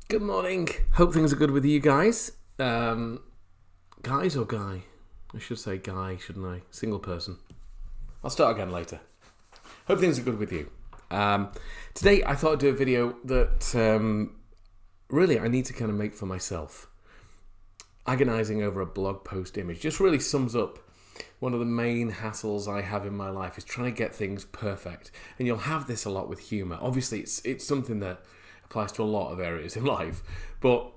Good morning. Hope things are good with you guys. Guys or guy? I should say guy, shouldn't I? Single person. I'll start again later. Hope things are good with you. Today I thought I'd do a video that really I need to kind of make for myself. Agonising over a blog post image just really sums up one of the main hassles I have in my life is trying to get things perfect. And you'll have this a lot with humour. Obviously it's something that applies to a lot of areas in life, but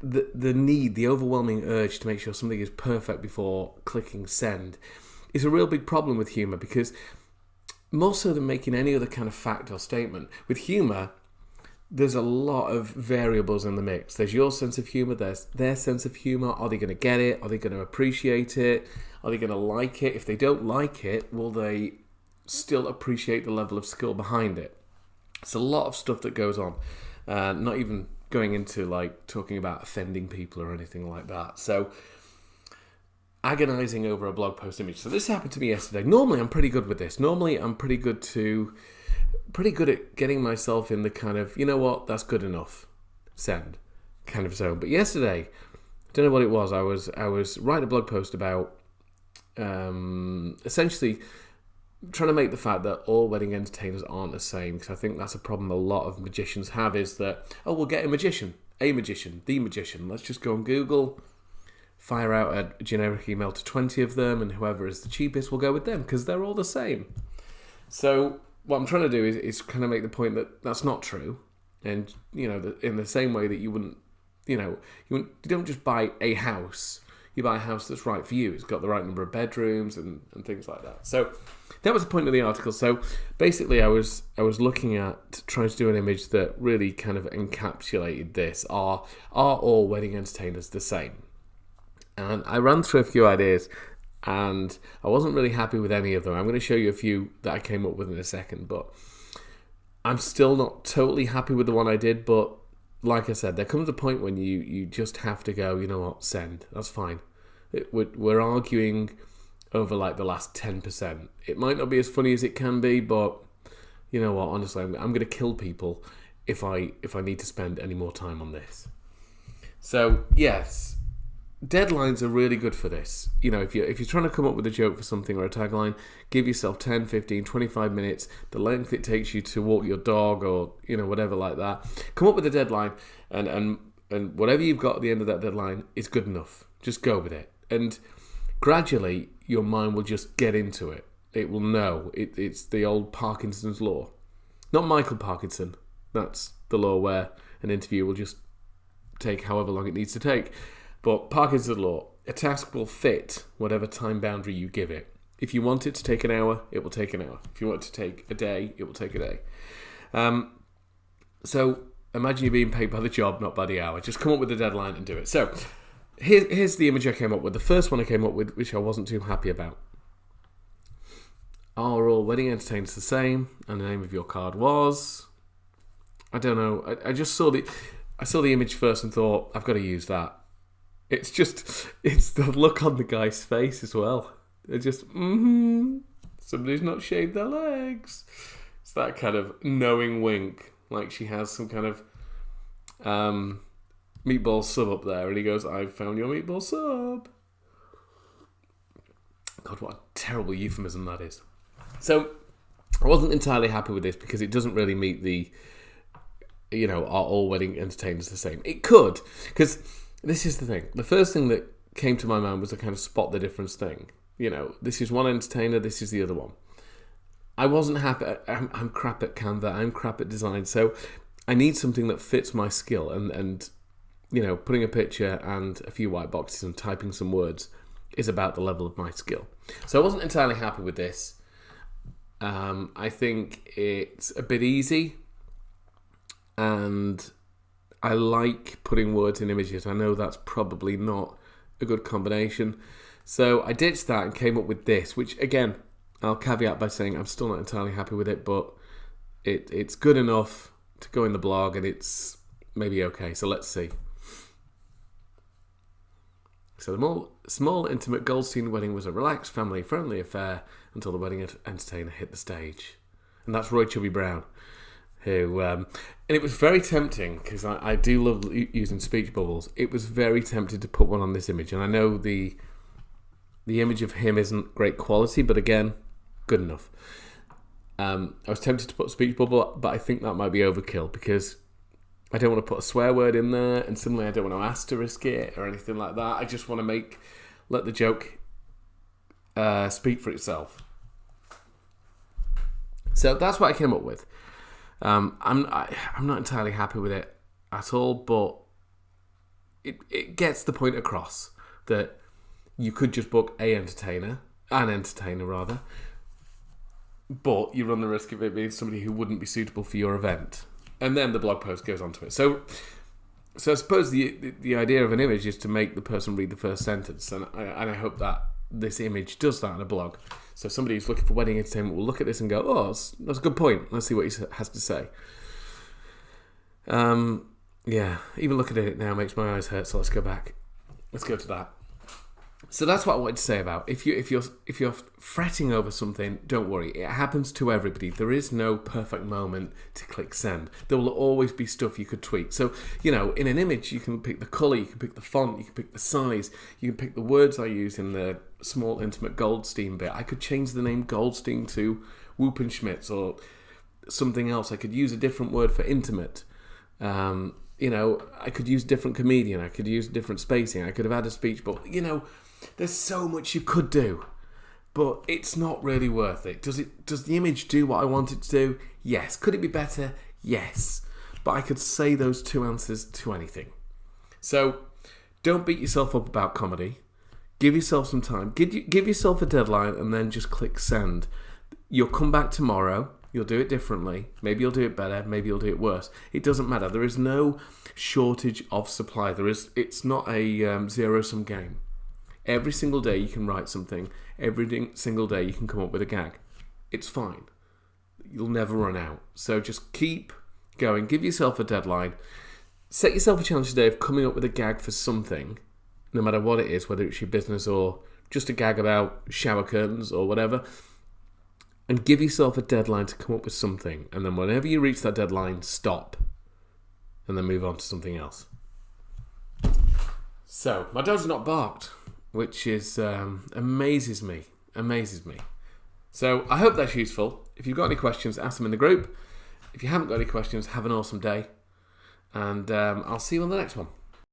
the overwhelming urge to make sure something is perfect before clicking send is a real big problem with humour, because more so than making any other kind of fact or statement, with humour there's a lot of variables in the mix. There's your sense of humour, there's their sense of humour. Are they going to get it? Are they going to appreciate it? Are they going to like it? If they don't like it, will they still appreciate the level of skill behind it? It's a lot of stuff that goes on, not even going into like talking about offending people or anything like that. So agonising over a blog post image. So this happened to me yesterday. Normally I'm pretty good with this. Normally I'm pretty good at getting myself in the kind of, you know what, that's good enough, send kind of zone. But yesterday, I don't know what it was. I was writing a blog post about essentially trying to make the fact that all wedding entertainers aren't the same, because I think that's a problem a lot of magicians have, is that, oh, we'll get a magician, the magician. Let's just go on Google, fire out a generic email to 20 of them, and whoever is the cheapest will go with them, because they're all the same. So what I'm trying to do is kind of make the point that that's not true. And, you know, in the same way that you don't just buy a house, you buy a house that's right for you. It's got the right number of bedrooms and things like that. So that was the point of the article. So basically I was looking at trying to do an image that really kind of encapsulated this. Are all wedding entertainers the same? And I ran through a few ideas and I wasn't really happy with any of them. I'm going to show you a few that I came up with in a second, but I'm still not totally happy with the one I did. But like I said, there comes a point when you just have to go, you know what, send. That's fine. We're arguing over like the last 10%. It might not be as funny as it can be, but you know what, honestly, I'm going to kill people if I need to spend any more time on this. So yes, deadlines are really good for this. You know, if you're trying to come up with a joke for something or a tagline, give yourself 10, 15, 25 minutes, the length it takes you to walk your dog or, you know, whatever like that. Come up with a deadline, and whatever you've got at the end of that deadline is good enough. Just go with it. And gradually, your mind will just get into it. It will know. It's the old Parkinson's law. Not Michael Parkinson. That's the law where an interview will just take however long it needs to take. But Parkinson's law, a task will fit whatever time boundary you give it. If you want it to take an hour, it will take an hour. If you want it to take a day, it will take a day. So imagine you're being paid by the job, not by the hour. Just come up with a deadline and do it. So here's the image I came up with. The first one I came up with, which I wasn't too happy about. Are all wedding entertainers the same? And the name of your card was... I don't know. I just saw the image first and thought, I've got to use that. It's the look on the guy's face as well. They're just, somebody's not shaved their legs. It's that kind of knowing wink, like she has some kind of meatball sub up there, and he goes, "I found your meatball sub." God, what a terrible euphemism that is. So I wasn't entirely happy with this because it doesn't really meet the, you know, are all wedding entertainers the same? It could, because this is the thing. The first thing that came to my mind was to kind of spot the difference thing. You know, this is one entertainer, this is the other one. I wasn't happy. I'm crap at Canva, I'm crap at design, so I need something that fits my skill. And you know, putting a picture and a few white boxes and typing some words is about the level of my skill. So I wasn't entirely happy with this. I think it's a bit easy, and I like putting words in images. I know that's probably not a good combination. So I ditched that and came up with this, which again, I'll caveat by saying I'm still not entirely happy with it, but it's good enough to go in the blog and it's maybe okay. So let's see. So the small, intimate Goldstein wedding was a relaxed, family-friendly affair until the wedding entertainer hit the stage. And that's Roy Chubby Brown. who, and it was very tempting because I do love using speech bubbles. It was very tempting to put one on this image, and I know the image of him isn't great quality, but again, good enough. I was tempted to put a speech bubble, but I think that might be overkill because I don't want to put a swear word in there, and similarly, I don't want to asterisk it or anything like that. I just want to let the joke speak for itself. So that's what I came up with. I'm not entirely happy with it at all, but it gets the point across that you could just book an entertainer, but you run the risk of it being somebody who wouldn't be suitable for your event. And then the blog post goes on to it. So I suppose the idea of an image is to make the person read the first sentence, and I hope that this image does that in a blog. So somebody who's looking for wedding entertainment will look at this and go, oh, that's a good point. Let's see what he has to say. Yeah, even looking at it now makes my eyes hurt, so let's go back. Let's go to that. So that's what I wanted to say about if you're fretting over something, don't worry. It happens to everybody. There is no perfect moment to click send. There will always be stuff you could tweak. So, in an image, you can pick the colour, you can pick the font, you can pick the size, you can pick the words I use in the small, intimate Goldstein bit. I could change the name Goldstein to Wuppenschmitz or something else. I could use a different word for intimate. I could use a different comedian. I could use different spacing. I could have had a speech, but, there's so much you could do, but it's not really worth it. Does the image do what I want it to do? Yes. Could it be better? Yes. But I could say those two answers to anything. So don't beat yourself up about comedy. Give yourself some time. Give yourself a deadline and then just click send. You'll come back tomorrow. You'll do it differently. Maybe you'll do it better. Maybe you'll do it worse. It doesn't matter. There is no shortage of supply. It's not a zero-sum game. Every single day you can write something. Every single day you can come up with a gag. It's fine. You'll never run out. So just keep going. Give yourself a deadline. Set yourself a challenge today of coming up with a gag for something, no matter what it is, whether it's your business or just a gag about shower curtains or whatever. And give yourself a deadline to come up with something. And then whenever you reach that deadline, stop. And then move on to something else. So, my dog's not barked, which is amazes me. So I hope that's useful. If you've got any questions, ask them in the group. If you haven't got any questions, have an awesome day. And I'll see you on the next one.